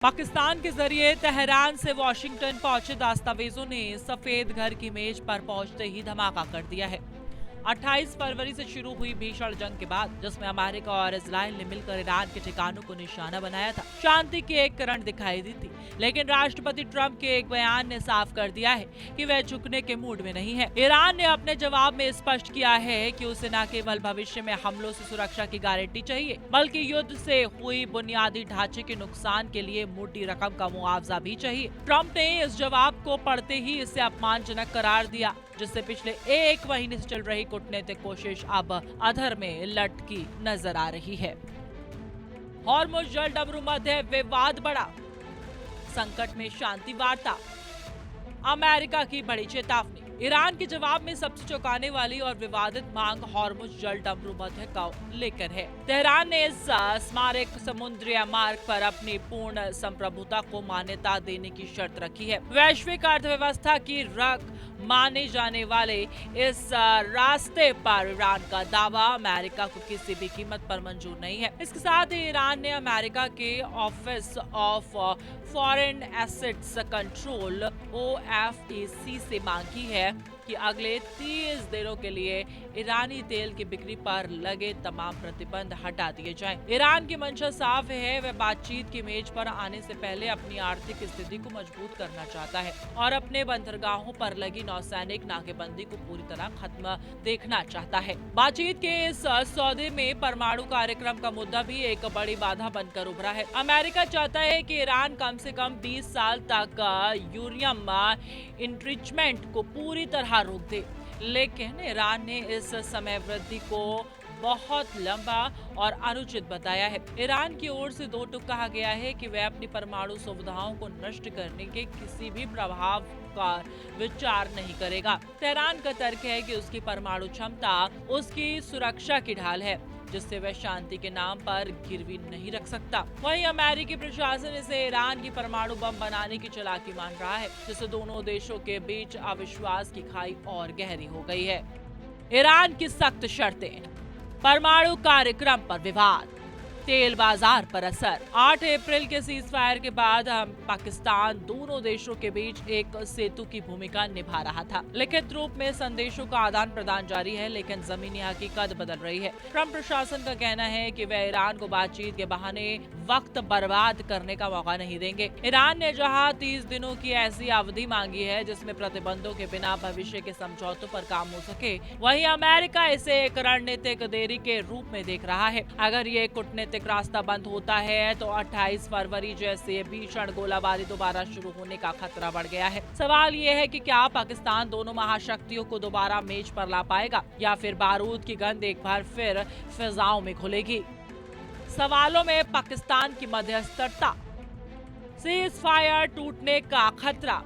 पाकिस्तान के जरिए तेहरान से वॉशिंगटन पहुंचे दस्तावेजों ने सफेद घर की मेज पर पहुंचते ही धमाका कर दिया है। 28 फरवरी से शुरू हुई भीषण जंग के बाद, जिसमें अमेरिका और इजराइल ने मिलकर ईरान के ठिकानों को निशाना बनाया था, शांति की एक किरण दिखाई दी थी। लेकिन राष्ट्रपति ट्रंप के एक बयान ने साफ कर दिया है कि वह झुकने के मूड में नहीं है। ईरान ने अपने जवाब में स्पष्ट किया है कि उसे न केवल भविष्य में हमलों से सुरक्षा की गारंटी चाहिए, बल्कि युद्ध से हुई बुनियादी ढांचे के नुकसान के लिए मोटी रकम का मुआवजा भी चाहिए। ट्रंप ने इस जवाब को पढ़ते ही इसे अपमानजनक करार दिया, जिससे पिछले एक महीने से चल रही कूटनीतिक कोशिश अब अधर में लटकी नजर आ रही है। हॉर्मुज़ जल डमरू मध्य विवाद बढ़ा, संकट में शांति वार्ता। अमेरिका की बड़ी चेतावनी। ईरान के जवाब में सबसे चौंकाने वाली और विवादित मांग हॉर्मुज़ जल डमरू मध्य को लेकर है। तेहरान ने इस स्मारक समुद्री मार्ग पर अपनी पूर्ण संप्रभुता को मान्यता देने की शर्त रखी है। वैश्विक अर्थव्यवस्था की रग माने जाने वाले इस रास्ते पर ईरान का दावा अमेरिका को किसी भी कीमत पर मंजूर नहीं है। इसके साथ ही ईरान ने अमेरिका के office of foreign assets control OFAC से मांगी है कि अगले 30 दिनों के लिए ईरानी तेल की बिक्री पर लगे तमाम प्रतिबंध हटा दिए जाएं। ईरान की मंशा साफ है, वह बातचीत की मेज पर आने से पहले अपनी आर्थिक स्थिति को मजबूत करना चाहता है और अपने बंदरगाहों पर लगी नौसैनिक नाकेबंदी को पूरी तरह खत्म देखना चाहता है। बातचीत के इस सौदे में परमाणु कार्यक्रम का मुद्दा भी एक बड़ी बाधा बनकर उभरा है। अमेरिका चाहता है कि ईरान कम से कम 20 साल तक यूरेनियम इंट्रिचमेंट को पूरी तरह रोक दे, लेकिन ईरान ने इस समय वृद्धि को बहुत लंबा और अनुचित बताया है। ईरान की ओर से दो टूक कहा गया है कि वह अपनी परमाणु सुविधाओं को नष्ट करने के किसी भी प्रभाव का विचार नहीं करेगा। तेहरान का तर्क है कि उसकी परमाणु क्षमता उसकी सुरक्षा की ढाल है, जिससे वह शांति के नाम पर गिरवी नहीं रख सकता। वहीं अमेरिकी प्रशासन इसे ईरान की परमाणु बम बनाने की चालाकी मान रहा है, जिससे दोनों देशों के बीच अविश्वास की खाई और गहरी हो गई है। ईरान की सख्त शर्तें, परमाणु कार्यक्रम पर विवाद, तेल बाजार पर असर। 8 अप्रैल के सीज फायर के बाद पाकिस्तान दोनों देशों के बीच एक सेतु की भूमिका निभा रहा था। लिखित रूप में संदेशों का आदान प्रदान जारी है, लेकिन जमीनी हकीकत बदल रही है। ट्रंप प्रशासन का कहना है कि वह ईरान को बातचीत के बहाने वक्त बर्बाद करने का मौका नहीं देंगे। ईरान ने जहां 30 दिनों की ऐसी अवधि मांगी है जिसमें प्रतिबंधों के बिना भविष्य के समझौतों पर काम हो सके, वहीं अमेरिका इसे एक रणनीतिक देरी के रूप में देख रहा है। अगर ये कूटनीतिक रास्ता बंद होता है तो 28 फरवरी जैसे भीषण गोलाबारी दोबारा शुरू होने का खतरा बढ़ गया है। सवाल ये है कि क्या पाकिस्तान दोनों महाशक्तियों को दोबारा मेज पर ला पाएगा, या फिर बारूद की गंध एक बार फिर फिजाओं में खुलेगी। सवालों में पाकिस्तान की मध्यस्थता, सीज फायर टूटने का खतरा,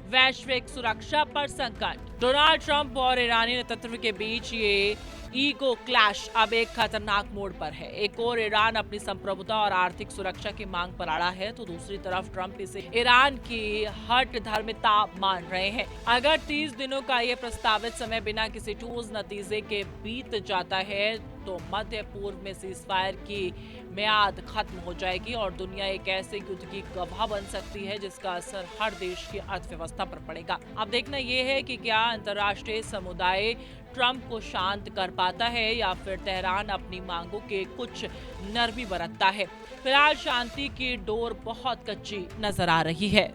वैश्विक सुरक्षा पर संकट। डोनाल्ड ट्रंप और ईरानी नेतृत्व के बीच ये ईगो क्लैश अब एक खतरनाक मोड़ पर है। एक और ईरान अपनी संप्रभुता और आर्थिक सुरक्षा की मांग पर अड़ा है, तो दूसरी तरफ ट्रंप इसे ईरान की हठ धर्मिता मान रहे हैं। अगर 30 दिनों का ये प्रस्तावित समय बिना किसी ठोस नतीजे के बीत जाता है तो मध्य पूर्व में सीजफायर की मियाद खत्म हो जाएगी और दुनिया एक ऐसे युद्ध की गवाह बन सकती है जिसका असर हर देश की अर्थव्यवस्था पर पड़ेगा। अब देखना यह है कि क्या अंतर्राष्ट्रीय समुदाय ट्रंप को शांत कर पाता है या फिर तेहरान अपनी मांगों के कुछ नरमी बरतता है। फिलहाल शांति की डोर बहुत कच्ची नजर आ रही है।